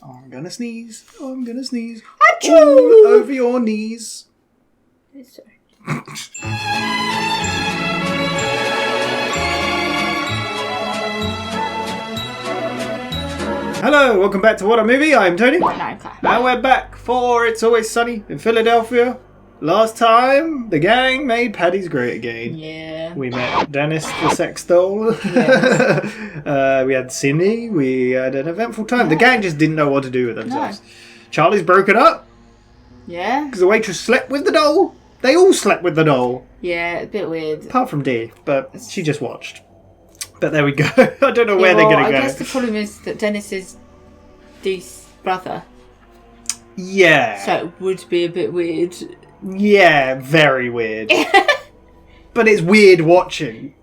Oh, I'm gonna sneeze. Oh, I'm gonna sneeze. Achoo! All over your knees. Sorry. Hello, welcome back to WhatAreMovie. I'm Tony. No, okay. And we're back for It's Always Sunny in Philadelphia. Last time, the gang made Paddy's great again. Yeah. We met Dennis the sex doll. Yes. We had Cindy. We had an eventful time. Yeah. The gang just didn't know what to do with themselves. No. Charlie's broken up Yeah. because the waitress slept with the doll. They all slept with the doll. Yeah, a bit weird. Apart from Dee, but she just watched. But there we go. I don't know where they're going to go. I guess the problem is that Dennis is Dee's brother. Yeah. So it would be a bit weird. Yeah, very weird. But it's weird watching.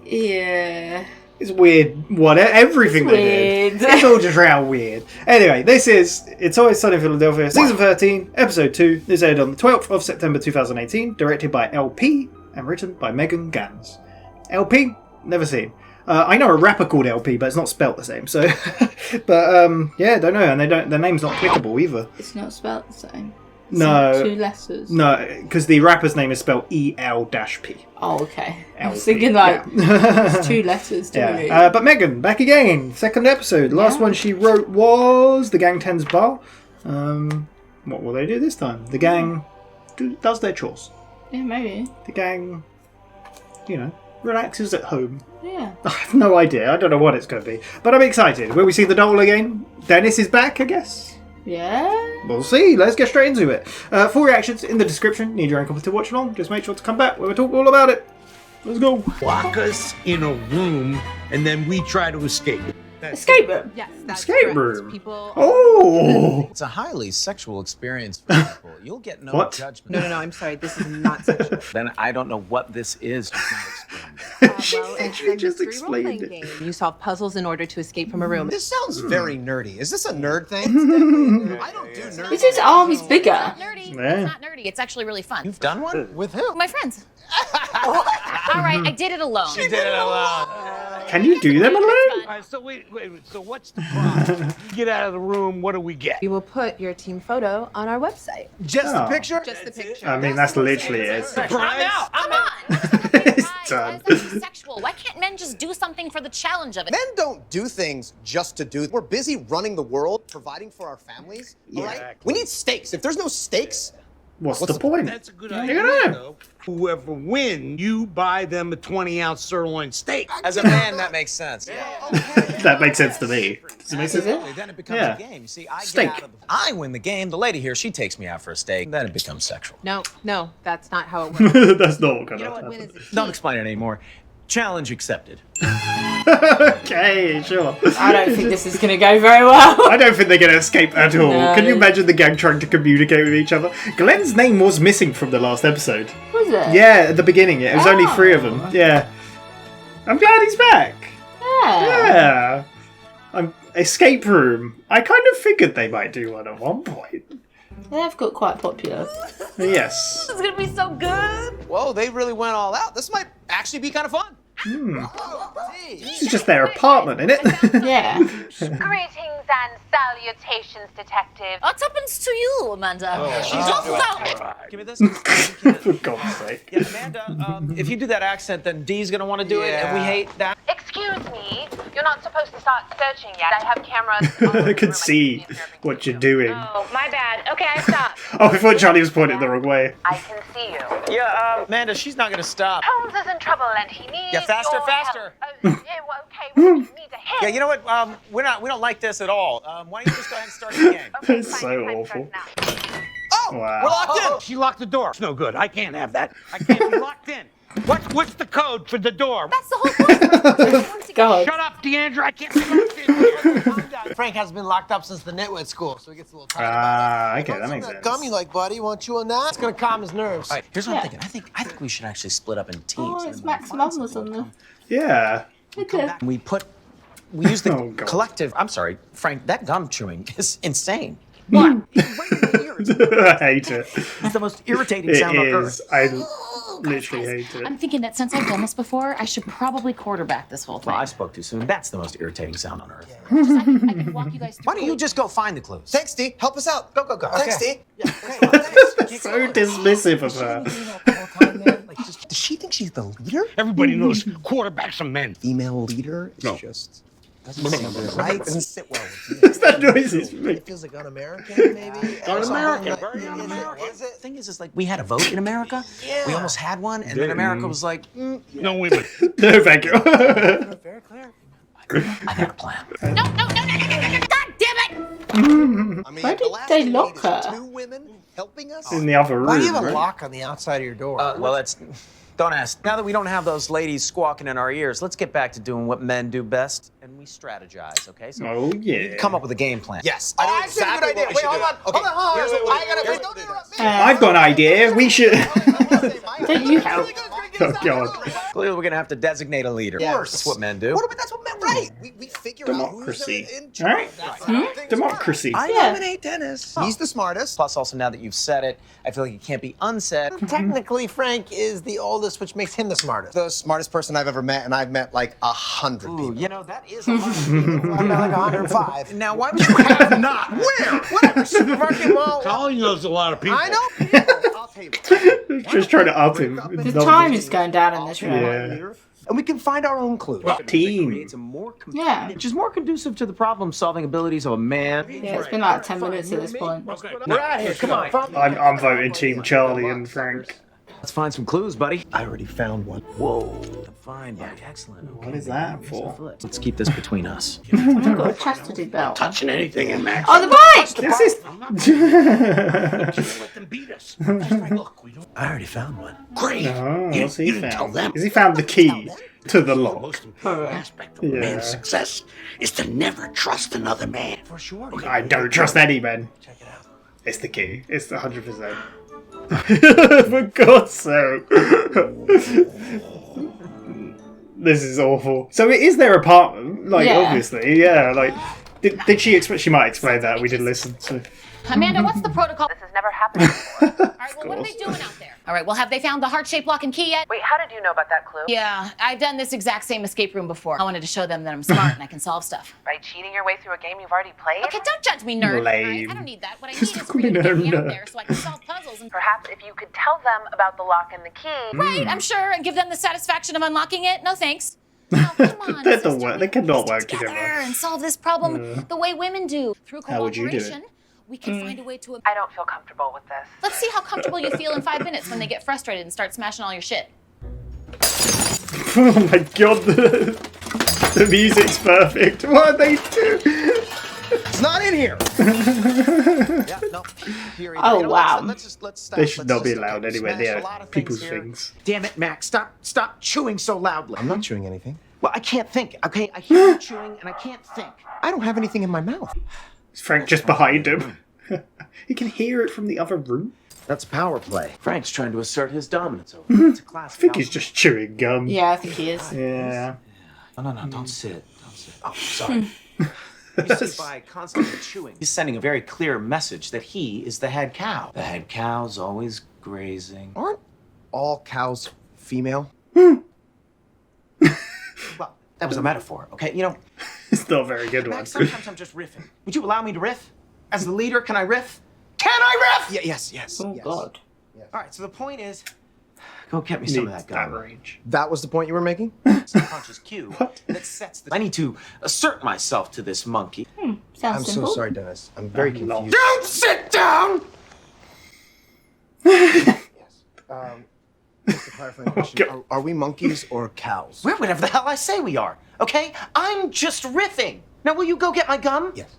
Yeah. It's weird. Everything It's they weird. did. It's all just round weird. Anyway, this is It's Always Sunny in Philadelphia, Season 13, Episode 2. This aired on the 12th of September 2018, directed by LP and written by Ganz. LP? Never seen. I know a rapper called LP, but it's not spelt the same. So, but yeah, don't know, and their name's not clickable either. It's not spelled the same. It's No. 2 letters. No, because the rapper's name is spelled EL-P. Oh, okay. I was LP, thinking like yeah. it's 2 letters. Yeah. But Megan, back again. Second episode. Last one she wrote was The Gang Tends Bar. What will they do this time? The gang does their chores. Yeah, maybe. The gang, relaxes at home. Yeah. I have no idea. I don't know what it's going to be. But I'm excited. Will we see the doll again? Dennis is back, I guess. Yeah. We'll see. Let's get straight into it. Full reactions in the description. Need your own copy to watch along. Just make sure to come back when we talk all about it. Let's go. Lock us in a room, and then we try to escape. Escape room. Yes, that's Escape correct. room. People. Oh. It's a highly sexual experience for people. You'll get no What? judgment. No, I'm sorry. This is not sexual. Then I don't know what this is. Just not explained. Well, it's She a just mystery explained role-playing it. game. You solve puzzles in order to escape from a room. This sounds very nerdy. Is this a nerd thing? I don't do nerdy. Is his arm is bigger? It's not nerdy. Yeah. It's not nerdy. It's actually really fun. You've done one? With who? My friends. All right, I did it alone. She did it alone. Can you do them alone? It's All right, so wait. So what's the problem? Get out of the room. What do we get? We will put your team photo on our website. Just Oh. a picture? Just the picture. I mean, that's literally it. Come on. It's done. Why is that so sexual? Why can't men just do something for the challenge of it? Men don't do things just to do. We're busy running the world, providing for our families. All right? Exactly. We need stakes. If there's no stakes, What's the point? That's a good Yeah, idea, you know. though. Whoever wins, you buy them a 20-ounce sirloin steak. As a man, that makes sense. That makes sense to me. Does it make sense? Absolutely. Then it becomes Yeah. a game. You see, I Steak. get out of I win the game. The lady here, she takes me out for a steak. Then it becomes sexual. No, that's not how it works. That's not what You know going what? to Win happen. is a Don't team. explain it anymore. Challenge accepted. Okay, sure. I don't think this is going to go very well. I don't think they're going to escape at all. No. Can you imagine the gang trying to communicate with each other? Glenn's name was missing from the last episode. Was it? Yeah, at the beginning. It was only 3 of them. Yeah. I'm glad he's back. Yeah. Yeah. Escape room. I kind of figured they might do one at one point. They've got quite popular. Yes. This is gonna be so good. whoa, they really went all out. This might actually be kind of fun. This is just their apartment, isn't it? Yeah. Greetings and salutations, Detective. What happens to you, Amanda? Give me this. For God's sake. Yeah, Amanda, if you do that accent, then Dee's going to want to do it. If we hate that. Excuse me, you're not supposed to start searching yet. I have cameras. all over I the can room. see what you're doing. Oh, my bad. Okay, I stopped. Oh, I thought Charlie was pointing the wrong way. I can see you. Yeah, Amanda, she's not going to stop. Holmes is in trouble and he needs Yeah, faster, your faster. help. Oh, yeah, well, okay, we need a hit. Yeah, you know what? We don't like this at all. Why don't you just go ahead and start the game? Okay, It's fine, so time awful. starts now. Oh, Wow. we're locked in. She locked the door. It's no good. I can't have that. I can't be locked in. What's the code for the door? That's the whole point. God. Shut up, Deandra. I can't be locked in. Frank hasn't been locked up since the nitwit school, so he gets a little tired. Ah, okay, that makes sense. Gum you like, buddy? Want you on that? It's gonna calm his nerves. All right, here's what Yeah. I'm thinking. I think we should actually split up in teams. Oh, it's Max Mum was on there. Yeah. Okay. We use the Oh, God. collective. I'm sorry, Frank. That gum chewing is insane. I hate it. It's the most irritating It sound on is. earth. Literally hate it. I'm thinking that since I've done this before, I should probably quarterback this whole thing. Well, I spoke too soon. That's the most irritating sound on earth. I can walk you guys through. Why don't you just go find the clues? Thanks, D. Help us out. Go, go, go. Thanks, Okay. D. So dismissive of her. Does she think she's the leader? Everybody knows quarterbacks are men. Female leader is just doesn't sound right. Doesn't sit well with What's that noise is It making? feels like un-American, maybe. Un-American, Like- very un-American. Is it? The thing is like we had a vote in America. Yeah. We almost had one, and then America was like, No women. No, thank you. Very clear. I got a plan. No, no, no, no, no, no, no, God damn it! I mean, Why the did last they thing we lock need is her? 2 women helping us. In the other Why do you room, have a right? lock on the outside of your door? Well, that's. Don't ask. Now that we don't have those ladies squawking in our ears, let's get back to doing what men do best, and we strategize. Okay? So Oh, we need yeah. to come up with a game plan. Yes, Oh, I know I see a exactly good idea. what we Wait, should hold do. on. Okay, Hold on. here's what we'll I gotta do. wait. Don't interrupt me. I've got an idea. We should. Don't you help? Oh, God. Clearly, we're gonna have to designate a leader. Yes. That's what men do. That's what meant right. We figure Democracy. out who's All right? in Democracy. I Yeah. nominate Dennis. He's the smartest. Plus, also now that you've said it, I feel like it can't be unsaid. Technically, Frank is the oldest, which makes him the smartest. The smartest person I've ever met, and I've met like 100 Ooh, people. you know that is a lot of people. I'm at like 105. Now, why would you have Not. Where? Whatever, supermarket mall. Collie knows a lot of people. I know people. I'll tell you. Just trying to up him. The time is going down in this room. Yeah. And we can find our own clues. Team. Creates a more Yeah. which is more conducive to the problem-solving abilities of a man. Yeah, it's been like 10 minutes at this point. Okay. We're out here. Come on. I'm voting Team Charlie and Frank. Let's find some clues, buddy. I already found one. Whoa. Fine, buddy. Excellent. What is that for? Let's keep this between us. I've got a chastity belt. Touching anything in Max. On the bike! This is. Don't let them beat us. Just like, look, we don't. I already found one. Great. Oh, you, what's he you didn't tell found? them. Has he found the key to the The lock? most important aspect of a Yeah. man's success is to never trust another man. For sure. I don't trust any man. Check it out. It's the key. It's the 100%. For God's sake. This is awful. So it is their apartment, like, Yeah. obviously, yeah, like, did she explain? She might explain that, we didn't listen, so. Amanda, what's the protocol? This has never happened before. All right, well, what are they doing out there? All right, well, have they found the heart-shaped lock and key yet? Wait, how did you know about that clue? Yeah, I've done this exact same escape room before. I wanted to show them that I'm smart and I can solve stuff. By cheating your way through a game you've already played? Okay, don't judge me, nerd. all right? Lame. I don't need that. What I need Just is call for you me to get me nerd. out there so I can solve puzzles and... Perhaps if you could tell them about the lock and the key. Right, I'm sure, and give them the satisfaction of unlocking it. No thanks. Oh, come on, They don't sister, work- we they can cannot stick work together. and solve this problem the way women do. Through How would you do it? cooperation, we can find a way to... I don't feel comfortable with this. Let's see how comfortable you feel in 5 minutes when they get frustrated and start smashing all your shit. Oh my god, the music's perfect. What are they doing? It's not in here. Yeah, no. Here, Oh, wow. Let's They should not be allowed anywhere near people's things. Damn it, Max. Stop chewing so loudly. I'm not chewing anything. Well, I can't think, okay? I hear you chewing and I can't think. I don't have anything in my mouth. Is Frank just behind him? He can hear it from the other room. That's power play. Frank's trying to assert his dominance over me. It's a I classic. think he's just chewing gum. Yeah, I think he is. Yeah. No, don't sit. Don't sit. Oh, sorry. You see, by constantly chewing, he's sending a very clear message that he is the head cow. The head cow's always grazing. Aren't all cows female? Well, that was a metaphor, okay? You know, It's not a very good one. Max, sometimes I'm just riffing. Would you allow me to riff? As the leader, can I riff? Can I riff? Yes. Oh, yes. God. All right, so the point is, go get me some of Needs that that gum. range. That was the point you were making? Subconscious cue that sets the... I need to assert myself to this monkey. Sounds I'm simple. so sorry, Dennis. I'm very confused. Don't sit down! Just a clarifying question. Are we monkeys or cows? We're whatever the hell I say we are, okay? I'm just riffing. Now, will you go get my gum? Yes.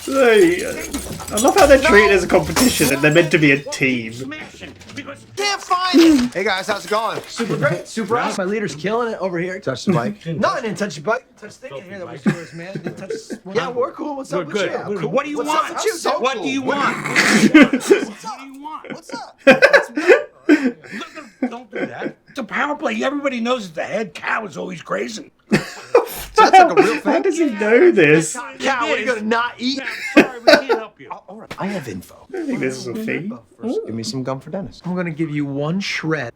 Hey, I love how they're treated as a competition and they're meant to be a team. Smashing. Because Can't find it! Hey guys, how's it going? Super great. Super awesome. My leader's killing it over here. Touch the bike. No, I didn't touch your bike. Touch the thing in here that was yours, man. Didn't touch yeah, we're cool. What's we're up with good. you? We're good. What do you What's want? up with you? So What cool. do you want? What's What do you want? What's up? Don't do that. It's a power play. Everybody knows that the head cow is always grazing. That's like a real How thing. does he know this? Cow, we're gonna not eat. Yeah, I'm sorry, we can't help you. All right, I have info. I think this is a thing. First, give me some gum for Dennis. I'm gonna give you one shred.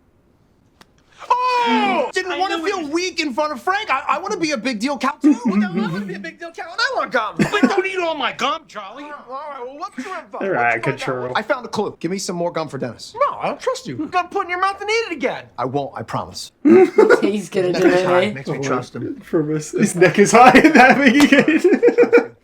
Oh! Didn't want to feel weak in front of Frank. I want to be a big deal cow too. I want to be a big deal cow, and I want gum. But don't eat all my gum, Charlie. All right, well, what's your info? They're out of control. I found a clue. Give me some more gum for Dennis. No, I don't trust you. You're gonna put it in your mouth and eat it again. I won't, I promise. He's gonna do it. Eh? Makes me trust him. Promise. His neck is high in that big again.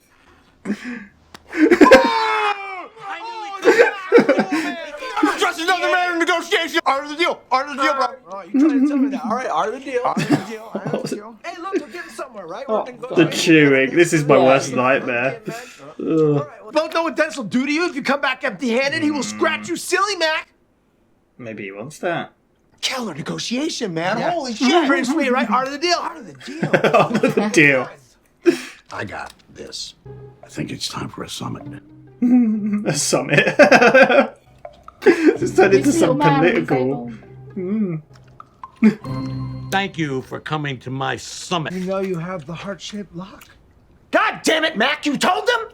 Trust another man in negotiation. Art of the deal. Art of the deal, bro. Oh, you trying to tell me that? All right, art of the deal. Art of the deal. Art of the deal. Hey, look, we're getting somewhere, right? The chewing. This is my worst nightmare. Ugh. Don't know what Dennis will do to you if you come back empty-handed. He will scratch you silly, Mac. Maybe he wants that. Killer negotiation, man. Holy shit. Pretty sweet, right? Art of the deal. Art of the deal. The deal. I got this. I think it's time for a summit. A summit. Just turned into some political. Thank you for coming to my summit. You know you have the heart-shaped lock. God damn it, Mac! You told them?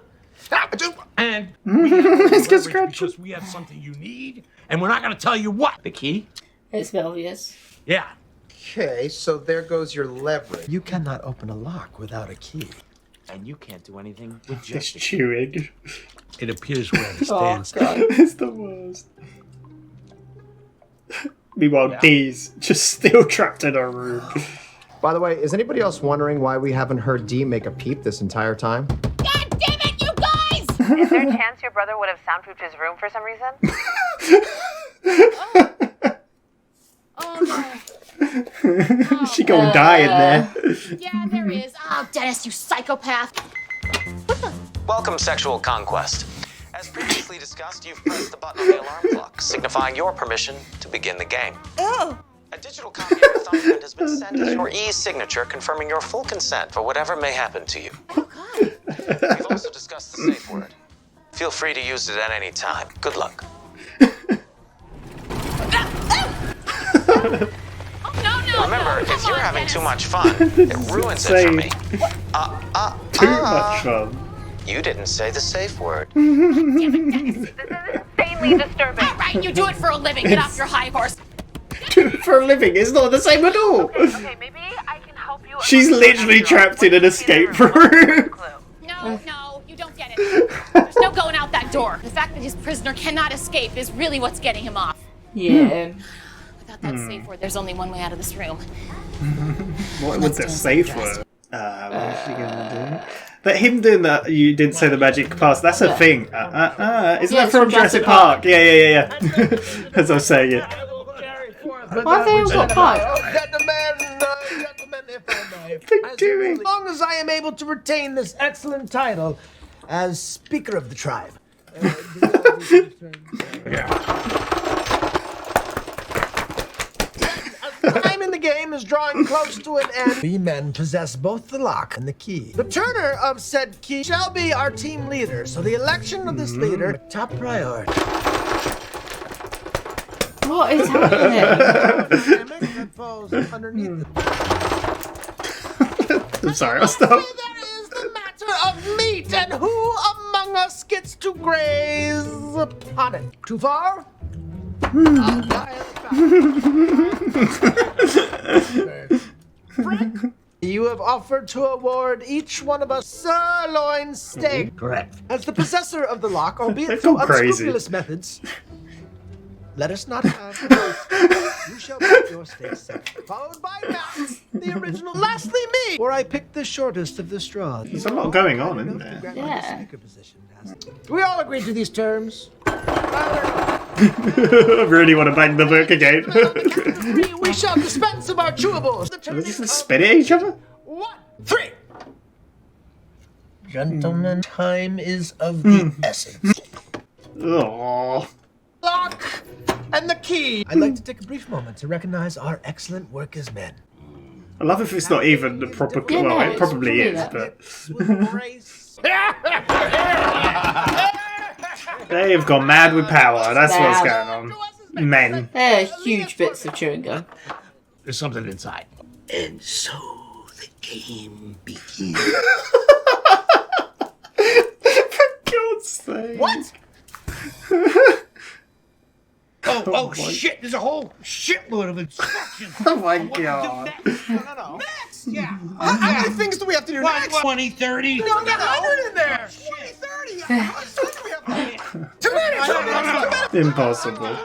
And we have Let's get leverage scratched. because we have something you need, and we're not going to tell you what. The key? It's obvious. Yeah. Okay, so there goes your leverage. You cannot open a lock without a key. And you can't do anything with This just a key. chewing. It appears we're at a Oh standstill. god. It's the worst. Meanwhile, Dee's just still trapped in her room. By the way, is anybody else wondering why we haven't heard Dee make a peep this entire time? God damn it, you guys! Is there a chance your brother would have soundproofed his room for some reason? Oh no. She gonna die in there. Yeah, there is. Oh, Dennis, you psychopath. Welcome, Sexual Conquest. As previously discussed, you've pressed the button on the alarm clock, signifying your permission to begin the game. Oh. A digital copy of your thumbprint has been sent as your e-signature, confirming your full consent for whatever may happen to you. Oh god. We've also discussed the safe word. Feel free to use it at any time. Good luck. Oh no, no. Remember, no. if you're having Dennis. too much fun, it ruins it for me. Too much fun. You didn't say the safe word. This is insanely disturbing. All right, you do it for a living. Get off your high horse. For a living, it's not the same at all. Okay, maybe I can help you. She's literally trapped in an escape room. No, no, you don't get it. There's no going out that door. The fact that his prisoner cannot escape is really what's getting him off. Yeah. Without that safe word, there's only one way out of this room. What was the safe word? What is she gonna do? But him doing that, you didn't say the magic pass, that's a thing. Isn't Yeah, that it's from from Jurassic Jurassic Park? Yeah. As I was saying it. Why have they all got pipe? Gentlemen, if I may. doing? As long as I am able to retain this excellent title as Speaker of the Tribe. Time in the game is drawing close to an end. We men possess both the lock and the key. The turner of said key shall be our team leader, so the election of this leader, top priority. What is happening? That falls underneath the I'm sorry, I'll stop. That is the matter of meat, and who among us gets to graze upon it? Too far? Frank, you have offered to award each one of us sirloin steak. Correct. As the possessor of the lock, albeit They through go crazy. unscrupulous methods, let us not have boast. You shall get your steak set, followed by Max, the original. Lastly, me, where I picked the shortest of the straws. There's a lot going on, isn't there? Yeah. We all agree to these terms. I really want to bang the book again. We shall dispense of our chewables. The Are turning they just of spit at each other? 1, 3. Gentlemen, time is of the essence. Oh. Lock and the key. I'd like to take a brief moment to recognize our excellent work as men. I love if it's not even the proper. Yeah, well, no, it it's probably is, that. but With grace. they have gone mad with power. That's what's going on. Men. They're huge bits of chewing gum. There's something inside. And so the game begins. For God's sake. What? Oh shit! There's a whole shitload of instructions. Oh my on what to do God. next. No. Next, yeah. How many things do we have to do next? 20, 30. No, get 100 in there. 20, 30. How much time do we have? 2 minutes. 2 minutes. Impossible.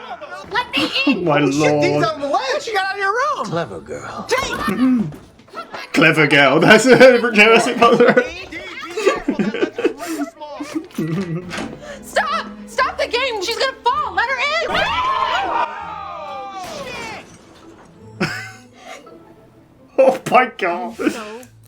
Let me in! My Shit, Dee's lord. on the ledge. You got out of your room. Clever girl. Clever girl. That's Jurassic Park. Stop! Stop the game! She's gonna fall! Let her in! Oh my God.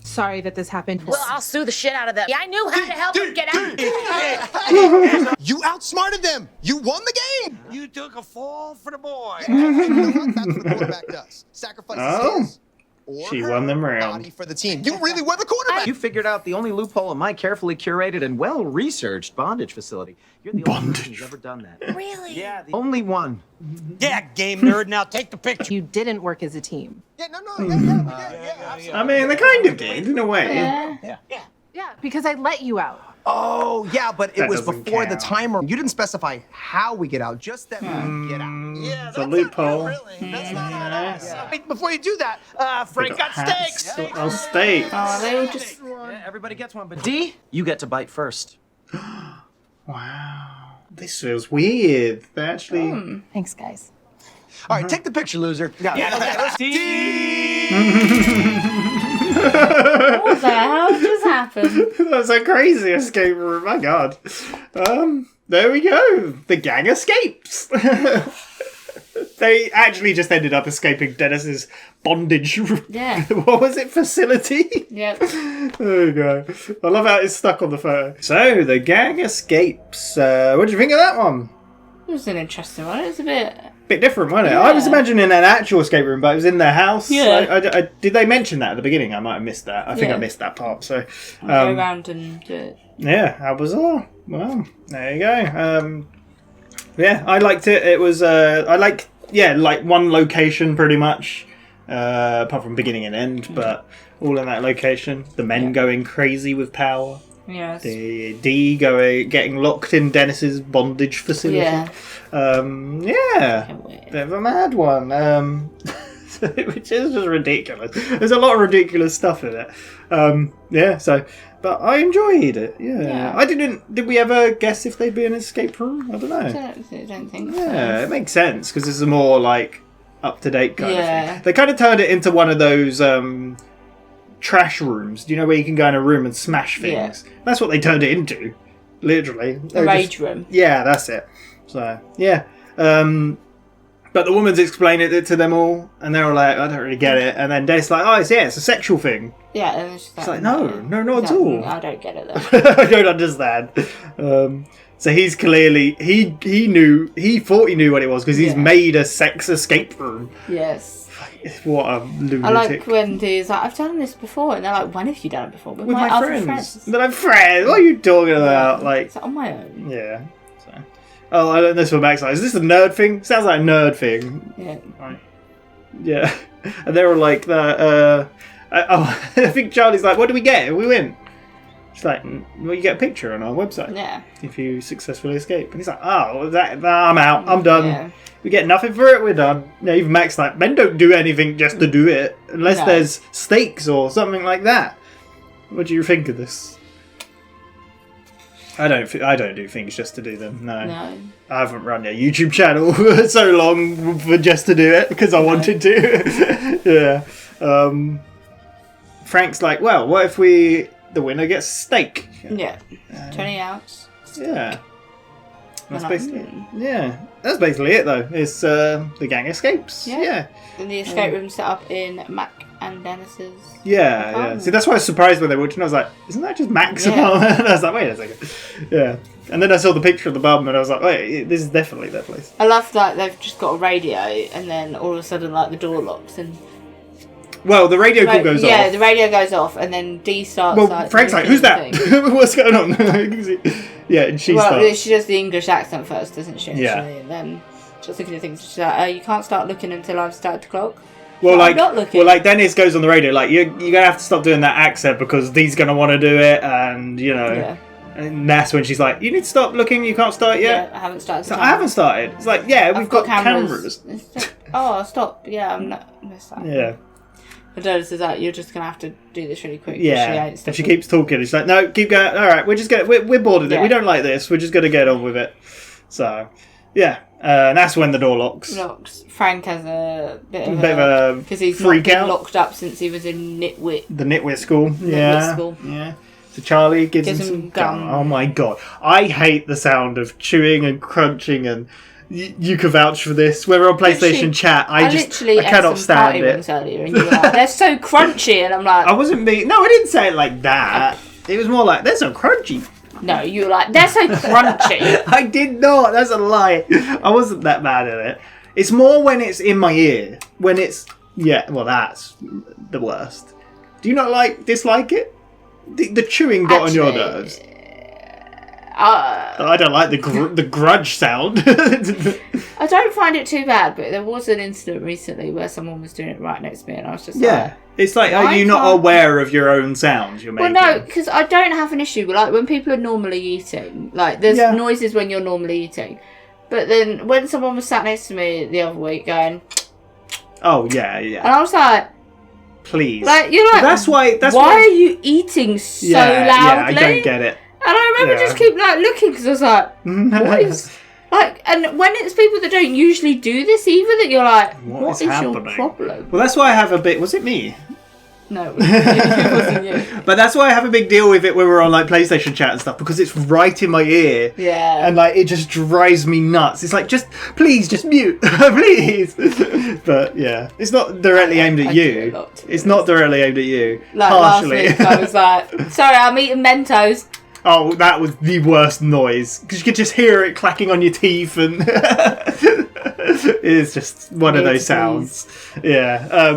Sorry that this happened. Well, I'll sue the shit out of them. Yeah, I knew how to help them get out. You outsmarted them. You won the game. You took a fall for the boy. And you know what? That's what the quarterback does. Sacrifices Oh. his or She her won them round. body for the team. You really were the quarterback. You figured out the only loophole in my carefully curated and well-researched bondage facility. You're the only person who's ever done that. Really? Yeah, the only one. Yeah, game nerd. Now take the picture. You didn't work as a team. Yeah, no, absolutely. I mean, they kind of did, in a way. Yeah, because I let you out. Oh, yeah, but it That was doesn't before the count. timer. You didn't specify how we get out, just that we get out. Yeah, It's a loophole. That's not Wait, before you do that, Frank got Hats. steaks. Oh, steak. Oh, they all just. Yeah, everybody gets one, but D, you get to bite first. Wow. This feels weird. They actually. Thanks, guys. All right, take the picture, loser. Yeah. What the hell just happened? That's a crazy escape room. My God. There we go. The gang escapes. They actually just ended up escaping Dennis's bondage. Yeah. What was it? Facility? Yep. There we go. I love how it's stuck on the photo. So, the gang escapes. What do you think of that one? It was an interesting one. It was a bit. Different, wasn't it? Yeah. I was imagining an actual escape room, but it was in their house. Yeah. Did they mention that at the beginning? I might have missed that. I think Yeah. I missed that part. So, Go around and do it. yeah, how bizarre. Well, there you go. Yeah, I liked it. It was, like one location pretty much, apart from beginning and end, but all in that location. The men going crazy with power. Yes. The D getting locked in Dennis's bondage facility. Yeah. Yeah. Can't wait. Bit of a mad one. Which is just ridiculous. There's a lot of ridiculous stuff in it. Yeah, so but I enjoyed it. Yeah. Yeah. Did we ever guess if they'd be an escape room? I don't know. I don't think so. Yeah, it makes sense because this is a more like up to date kind of Yeah. thing. They kind of turned it into one of those trash rooms. Do you know where you can go in a room and smash things? Yeah. That's what they turned it into. Literally. The rage room. Yeah, that's it. So yeah. But the woman's explaining it to them all, and they're all like, I don't really get it. And then Dennis like, it's a sexual thing. Yeah, and it's just It's like, no, not at all. I don't get it though. I don't understand. So he's clearly he thought he knew what it was because he's Yeah. made a sex escape room. Yes. What a lunatic! I like when he's like, I've done this before, and they're like, when have you done it before? With my other friends. But I'm friends. What are you talking about? Like, It's like, on my own. yeah. So. Oh, I learned this from Max. Is this a nerd thing? Sounds like a nerd thing. Yeah. Right. Yeah. And they were like that. I think Charlie's like, what do we get? We win. She's like, well, you get a picture on our website Yeah. if you successfully escape. And he's like, I'm out. I'm done. Yeah. We get nothing for it. We're done. Yeah, even Max like, men don't do anything just to do it unless No. there's stakes or something like that. What do you think of this? I don't do things just to do them. No. I haven't run a YouTube channel for so long for just to do it because I wanted to. Yeah. Frank's like, well, what if the winner gets steak? Yeah. 20 ounce. Yeah. That's Like, basically it. Yeah. That's basically it though. It's the gang escapes. Yeah. And the escape room set up in Mac and Dennis's. Yeah. apartment. See, that's why I was surprised when they watched, and I was like, isn't that just Mac's Yeah. apartment? And I was like, wait a second. Yeah. And then I saw the picture of the bum, and I was like, wait, this is definitely their place. I love that they've just got a radio, and then all of a sudden, like, the door locks and. Well, the radio call goes off. Yeah, the radio goes off, and then Dee starts. Well, like, Frank's like, doing who's that? the thing. What's going on? Yeah, and she starts. She does the English accent first, doesn't she? Yeah. Actually? And then she's looking at things. She's like, you can't start looking until I've started the clock. Well, I'm not looking. Well, like Dennis goes on the radio, like you're gonna have to stop doing that accent because Dee's gonna want to do it, and you know. Yeah. And that's when she's like, "You need to stop looking. You can't start yet." Yeah, I haven't started. So I haven't started. It's like, yeah, we've got cameras. Oh, stop! Yeah, I'm not. Yeah. But Dennis is like, you're just gonna have to do this really quick. Yeah. And she keeps talking. She's like, "No, keep going. All right, we're bored of it. We don't like this. We're just gonna get on with it." So, yeah. And that's when the door locks. Frank has a bit of a because he's freak not been out. locked up since he was in The nitwit school. Nitwit school. Yeah. So Charlie gives him some gum. Oh my god. I hate the sound of chewing and crunching, and you can vouch for this. When we're on PlayStation chat, I cannot stand it. Earlier and you were like, they're so crunchy, and I'm like, I didn't say it like that. It was more like, they're so crunchy. No, you were like, they're so crunchy. I did not. That's a lie. I wasn't that bad at it. It's more when it's in my ear. When it's that's the worst. Do you not dislike it? The chewing got on your nerves. I don't like the grudge sound. I don't find it too bad, but there was an incident recently where someone was doing it right next to me, and I was just like, it's like, are you not aware of your own sounds you're making? Well, no, because I don't have an issue with when people are normally eating. Like, there's noises when you're normally eating, but then when someone was sat next to me the other week going, oh yeah, and I was like, please, like you're like, that's why are you eating so loudly? Yeah, I don't get it. And I remember just keep looking because I was like, what is and when it's people that don't usually do this either, that you're like, what is your problem? Well, that's why I have a bit. Was it me? No, it wasn't you. But that's why I have a big deal with it when we're on PlayStation chat and stuff, because it's right in my ear. Yeah. And it just drives me nuts. It's like, please, just mute, please. But yeah, it's not directly aimed at you. It's not directly aimed at you. Partially. Last week I was like, sorry, I'm eating Mentos. Oh, that was the worst noise because you could just hear it clacking on your teeth, and it's just one of those sounds. Yeah,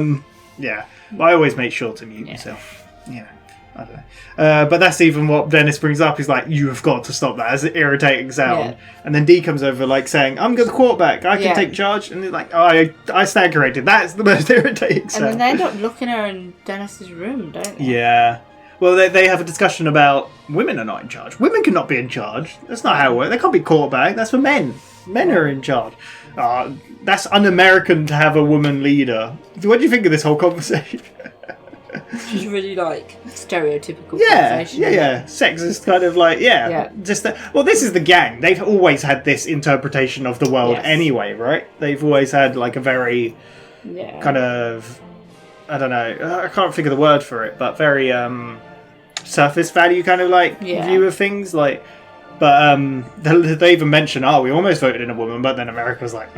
yeah. I always make sure to mute myself. Yeah, I don't know. But that's even what Dennis brings up. He's like, "You have got to stop that. It's an irritating sound." Yeah. And then Dee comes over saying, "I'm the quarterback. I can take charge." And he's like, "Oh, I stagnated. That's the most irritating sound." And then they end up locking her in Dennis's room, don't they? Yeah. Well, they have a discussion about women are not in charge. Women cannot be in charge. That's not how it works. They can't be quarterback. That's for men. Men are in charge. That's un-American to have a woman leader. What do you think of this whole conversation? She's really stereotypical conversation. Yeah. Sexist kind of just well, this is the gang. They've always had this interpretation of the world anyway, right? They've always had a very kind of, I don't know, I can't think of the word for it, but very surface value kind of view of things. But they even mention, we almost voted in a woman, but then America's like,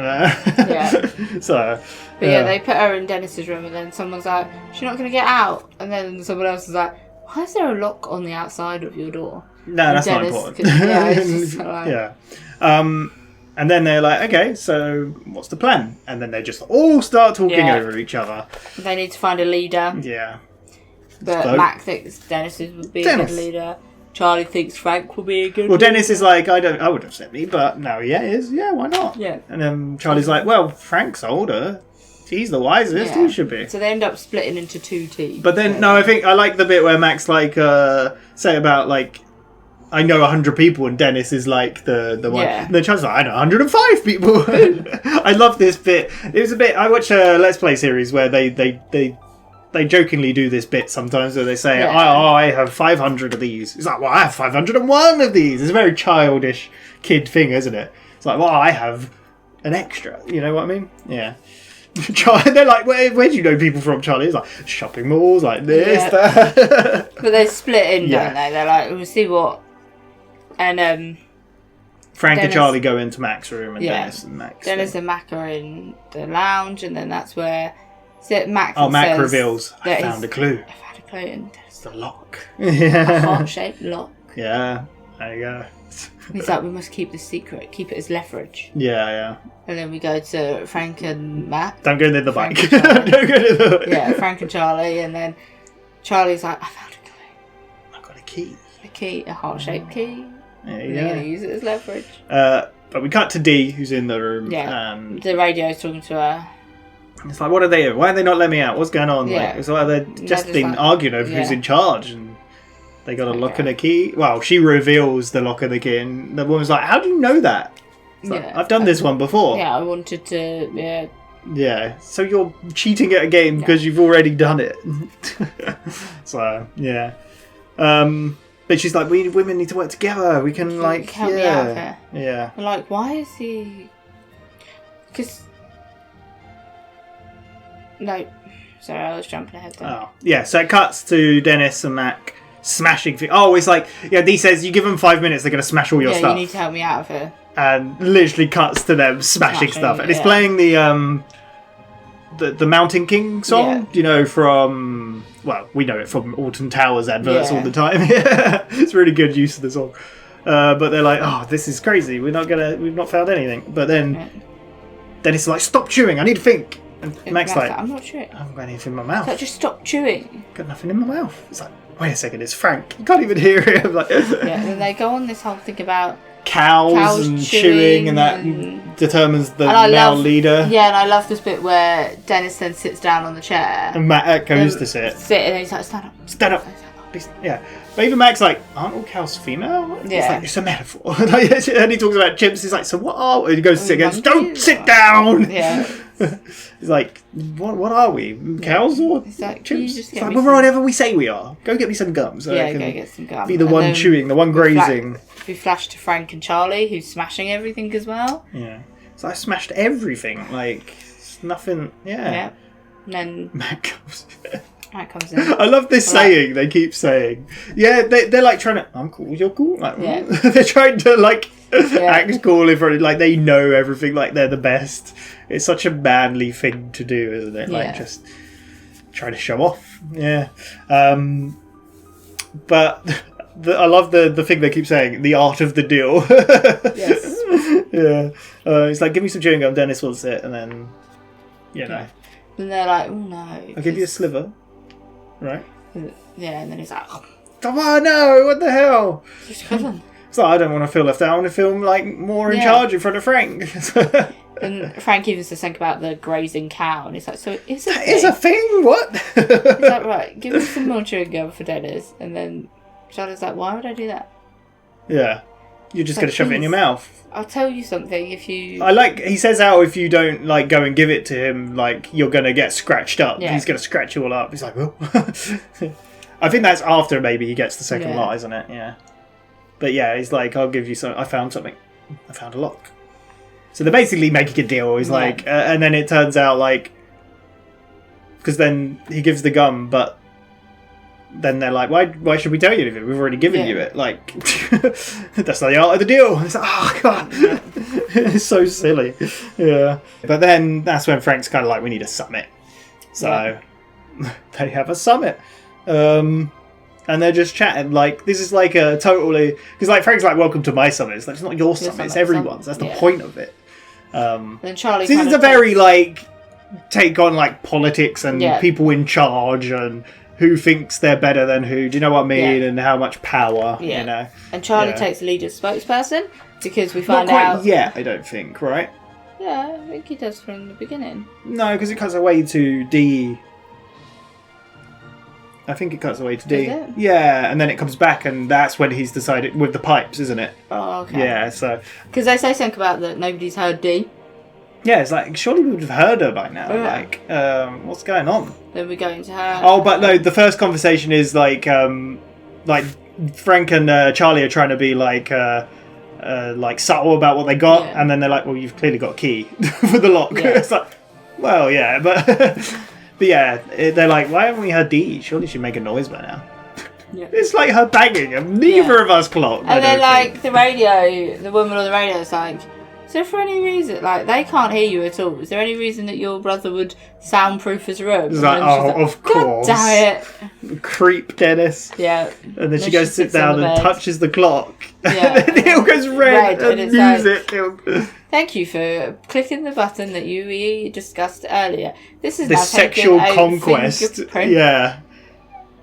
So, but they put her in Dennis's room, and then someone's like, she's not going to get out. And then someone else is like, why is there a lock on the outside of your door? No, and that's Dennis, not important. And then they're like, okay, so what's the plan? And then they just all start talking over each other. They need to find a leader. Yeah. But Mac thinks Dennis would be a good leader. Charlie thinks Frank will be a good leader. Dennis is like, I would have said me, but no, he is. Yeah, why not? Yeah. And then Charlie's like, well, Frank's older. He's the wisest. He should be. So they end up splitting into two teams. But then, I think I like the bit where Mac's say about I know 100 people, and Dennis is the one. Yeah. And then Charlie's like, I know 105 people. I love this bit. It was a bit. I watch a Let's Play series where they jokingly do this bit sometimes where they say, I have 500 of these. It's like, well, I have 501 of these. It's a very childish kid thing, isn't it? It's like, well, I have an extra. You know what I mean? Yeah. They're like, where do you know people from, Charlie? It's like, shopping malls, like this, that. But they split in, don't they? They're like, we'll see what. And Frank and Charlie go into Mac's room, and Dennis and Mac. Dennis and Mac are in the lounge, and then that's where Mac. Mac reveals, I found a clue. I found a clue, and it's the lock. A heart-shaped lock. Yeah, there you go. He's like, we must keep this secret, keep it as leverage. Yeah. And then we go to Frank and Matt. Don't go near the bike. Don't go near the... Yeah, Frank and Charlie, and then Charlie's like, I found a clue. I've got a key. A heart-shaped key. There you go. We're going to use it as leverage. But we cut to Dee, who's in the room. Yeah. The radio's talking to her. It's like, what are they doing? Why are they not letting me out? What's going on? Yeah. Like, it's like they're just been like, arguing over who's in charge, and they got a lock and a key. Well, she reveals the lock and the key, and the woman's like, how do you know that? It's like, I've done this one before. Yeah, I wanted to, Yeah, so you're cheating at a game because you've already done it. So, yeah. But she's like, we women need to work together. We can, like, help me out here. Yeah. I'm like, why is he... Because... No. Sorry, I was jumping ahead there. Oh, yeah, so it cuts to Dennis and Mac smashing things. Oh, it's like, yeah, Dee says, you give them 5 minutes, they're going to smash all your stuff. Yeah, you need to help me out of here. And literally cuts to them smashing stuff. And it's playing the Mountain King song, you know, from... Well, we know it from Alton Towers adverts all the time. It's really good use of the song. But they're like, oh, this is crazy. We've not found anything. But then Dennis is like, stop chewing, I need to think. And Mac's like, I'm not chewing. I haven't got anything in my mouth. Like, just stop chewing. Got nothing in my mouth. It's like, wait a second, it's Frank. You can't even hear him. Like, and then they go on this whole thing about cows and chewing, and that determines the male leader. Yeah, and I love this bit where Dennis then sits down on the chair. And Mac goes to sit. And then he's like, stand up. Stand up. Yeah. But even Mac's like, aren't all cows female? It's like, it's a metaphor. And he talks about chimps. He's like, so what are we? And he goes to sit again. Don't sit down! Yeah. He's like, what are we? Cows or like, chimps? It's like, we're whatever we say we are. Go get me some gum. So I can go get some gum. be the one chewing, the one grazing. We flash to Frank and Charlie, who's smashing everything as well. Yeah. So I smashed everything. Like, it's nothing. Yeah. And then Mac comes in. I love this saying they keep saying. Yeah, they're like trying to, I'm cool, you're cool. Like, they're trying to like act cool in front of, like they know everything, like they're the best. It's such a manly thing to do, isn't it? Like just try to show off. Yeah. But I love the thing they keep saying, the art of the deal. Yes. Yeah. It's like, give me some chewing gum, Dennis wants it, and then, you know. And they're like, oh no. I'll give you a sliver. Right? Yeah, and then he's like, come on, no, what the hell? Just give him. So I don't want to feel left out. I want to feel like more in charge in front of Frank. And Frank even says something about the grazing cow, and he's like, so it's a thing. It's a thing? What? He's like, right, give me some more chewing gum for Dennis. And then Charlie's like, why would I do that? Yeah. You're just going to shove it in your mouth. I'll tell you something if you... he says how if you don't, like, go and give it to him, like, you're going to get scratched up. Yeah. He's going to scratch you all up. He's like, oh. I think that's after maybe he gets the second lot, isn't it? Yeah. But yeah, he's like, I'll give you some... I found something. I found a lock. So they're basically making a deal. He's like... and then it turns out, like... Because then he gives the gum, but... Then they're like, why should we tell you anything? We've already given you it. Like, that's not the art of the deal. And it's like, oh, God. It's so silly. Yeah. But then that's when Frank's kind of like, we need a summit. So they have a summit. And they're just chatting. Like, this is like a totally... Because, like, Frank's like, welcome to my summit. It's like, it's not your summit. It's everyone's. That's the point of it. Then Charlie this is a very, like, take on, like, politics and people in charge and... who thinks they're better than who, do you know what I mean? And how much power, you know. And Charlie takes the lead as spokesperson because we find Not quite out... yet, I don't think, right? Yeah, I think he does from the beginning. No, because it cuts away to D. I think it cuts away to D. Does it? Yeah, and then it comes back and that's when he's decided, with the pipes, isn't it? Oh, okay. Yeah, so... Because they say something about that nobody's heard D. Yeah, it's like, surely we would have heard her by now. Yeah. Like, what's going on? Then we go into her... Oh, but no, the first conversation is like Frank and Charlie are trying to be like subtle about what they got, and then they're like, well, you've clearly got a key for the lock. Yeah. It's like, well, yeah, but... but yeah, they're like, why haven't we heard Dee? Surely she'd make a noise by now. Yeah. It's like her banging, and neither of us clocked. And then, like, the radio, the woman on the radio is like... Is there for any reason, like, they can't hear you at all? Is there any reason that your brother would soundproof his room? It's like, of course. God damn it. Creep, Dennis. Yeah. And then she goes to sit down and touches the clock. Yeah. And then it all goes red and music. Like, thank you for clicking the button that we discussed earlier. This is this now sexual conquest. Fingerprint. Yeah.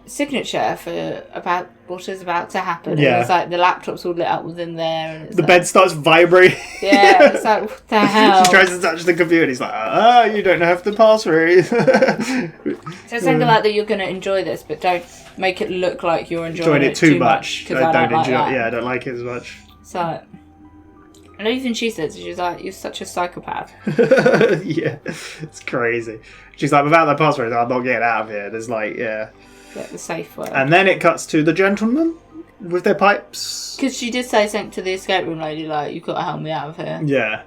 signature for about what is about to happen. Yeah. And it's like the laptop's all lit up within there. And it's The like, bed starts vibrating. Yeah, it's like, what the hell? She tries to touch the computer. He's like, you don't have the password. So it's something like that you're going to enjoy this, but don't make it look like you're enjoying it too much. Because I don't enjoy like it. that. Yeah, I don't like it as much. So, and even she says, she's like, you're such a psychopath. Yeah, it's crazy. She's like, without that password, I'm not getting out of here. There's like, yeah. Get the safe word. And then it cuts to the gentlemen with their pipes. Because she did say something to the escape room lady, like, you've got to help me out of here. Yeah.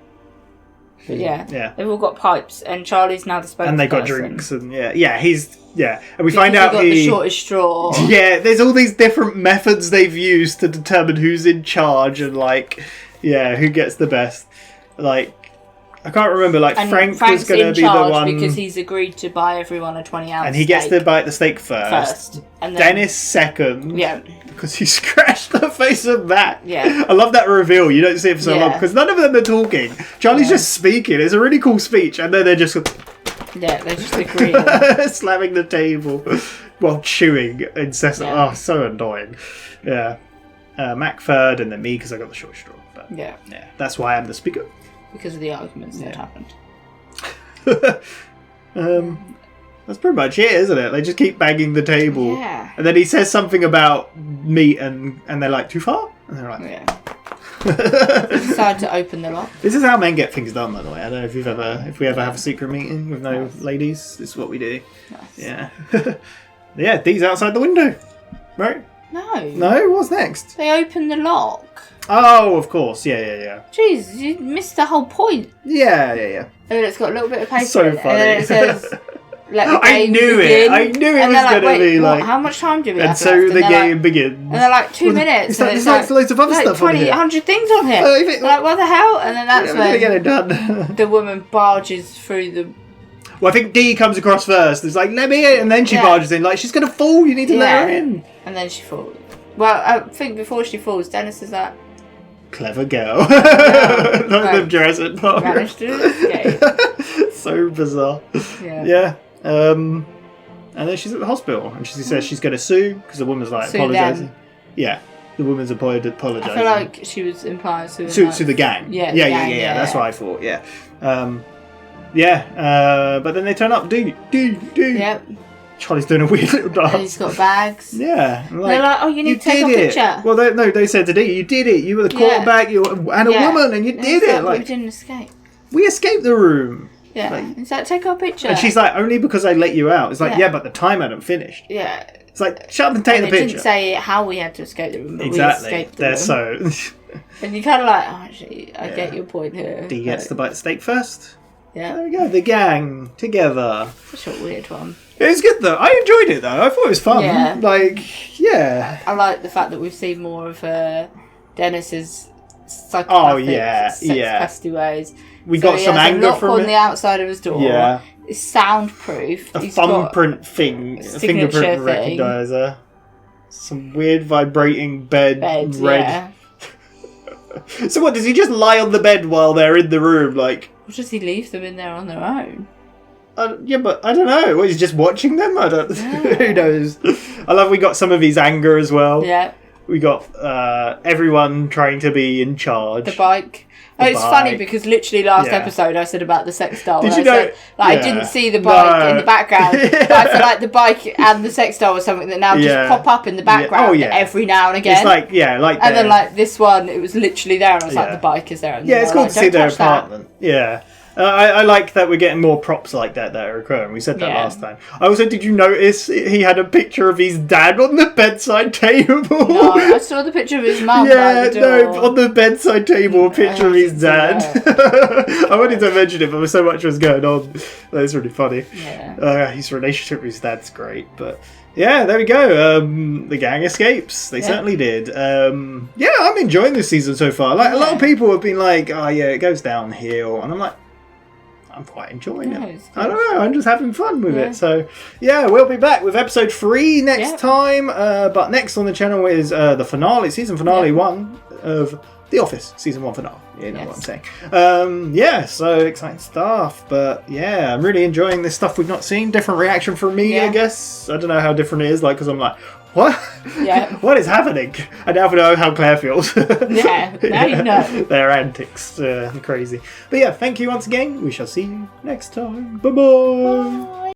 But yeah, Yeah. they've all got pipes, and Charlie's now the spokesperson. And they got drinks, and he's and we find out got the shortest straw. Yeah, there's all these different methods they've used to determine who's in charge and like, who gets the best. Like, I can't remember. Like And Frank's Frank's going to in be the charge one because he's agreed to buy everyone a 20-ounce and he gets to bite the steak first. And then, Dennis second. Yeah. Because he scratched the face of Matt. Yeah. I love that reveal. You don't see it for so long because none of them are talking. Charlie's just speaking. It's a really cool speech, and then they're just they're just agreeing. slamming the table while chewing incessantly. Yeah. Oh, so annoying. Yeah. Mac third, and then me because I got the short straw. But Yeah. That's why I'm the speaker. Because of the arguments that happened. That's pretty much it, isn't it? They just keep banging the table. Yeah. And then he says something about meat, and they're like, too far? And they're like, They decide to open the lock. This is how men get things done, by the way. I don't know if we ever have a secret meeting with no ladies. This is what we do. Nice. Yeah. Yeah, Dee's outside the window. Right? No. No? What's next? They open the lock. Oh, of course. Yeah. Jeez, you missed the whole point. Yeah. And then it's got a little bit of paper So in it, funny. and then it says, let the I game knew begin. it. I knew it And was they're going to "Wait, be what? like... How much time do we And have so left?" the they're game like, begins. And they're like, 2 minutes. There's and like loads of other like stuff on 20, here. 100 things on here. if it- Like, what the hell? And then that's We're going to get it when done. the woman barges through the... Well, I think Dee comes across first. It's like, let me in. And then she barges in. Like, she's going to fall. You need to let her in. And then she falls. Well, I think before she falls, Dennis is like... Clever girl. None of them Jurassic Park. Managed to escape. So bizarre. Yeah. And then she's at the hospital, and she says she's going to sue because the woman's like Sue apologising. them. Yeah, the woman's apologising. I feel like she was implying to Sue the gang. Yeah, Yeah. That's what I thought. Yeah. But then they turn up. Do. Yep. Charlie's doing a weird little dance. And he's got bags. Yeah. They're like, oh, you need to take a did it. picture. Well, they said to Dee, you did it. You were the quarterback, and a woman, and you did it. Like, Like, we didn't escape. we escaped the room. Yeah. He's like, take our picture. And she's like, only because I let you out. It's like, yeah, but the time hadn't finished. Yeah. It's like, shut up and take And the it picture. didn't say how we had to escape the room, but Exactly. we escaped the They're room. so. And you're kind of like, oh, actually, I get your point here. Dee gets to bite the steak first. Yeah. There we go. The gang together. Such a weird one. It was good though. I enjoyed it though. I thought it was fun. Yeah. Like, yeah. I like the fact that we've seen more of Dennis's psychopathic, sexpasty ways. We got some he has anger a lock from on it. the outside of his door. Yeah. It's soundproof. A He's got thumbprint thing. A signature fingerprint thing. recognizer. Some weird vibrating bed red. Yeah. So what, does he just lie on the bed while they're in the room? Like, Or does he leave them in there on their own? yeah, but I don't know. What, he's just watching them? I don't. Who knows? I love we got some of his anger as well. Yeah. We got everyone trying to be in charge. The bike. It's funny because literally last episode I said about the sex doll. Did you I know? said, I didn't see the bike in the background. But I feel like the bike and the sex doll was something that now just pop up in the background every now and again. It's like and then like this one, it was literally there, and I was like, the bike is there. And it's cool to see their apartment. That. Yeah. I like that we're getting more props like that are occurring. We said that last time. I also, did you notice he had a picture of his dad on the bedside table? No, I saw the picture of his mum by the door. No, on the bedside table, a picture of his dad. I wanted to mention it, but so much was going on. That's really funny. Yeah. His relationship with his dad's great, but... Yeah, there we go. The gang escapes. They certainly did. Yeah, I'm enjoying this season so far. Like, a lot of people have been like, oh yeah, it goes downhill. And I'm like, I'm quite enjoying it. I don't know, I'm just having fun with it. So, yeah, we'll be back with episode 3 next time. But next on the channel is the finale, season finale 1 of The Office, season 1 finale. You know what I'm saying. Yeah, so exciting stuff. But yeah, I'm really enjoying this stuff we've not seen. Different reaction from me, I guess. I don't know how different it is, like, because I'm like, what? Yeah. What is happening? And now we know how Claire feels. Yeah, now you know. Their antics. Crazy. But yeah, thank you once again. We shall see you next time. Bye-bye. Bye.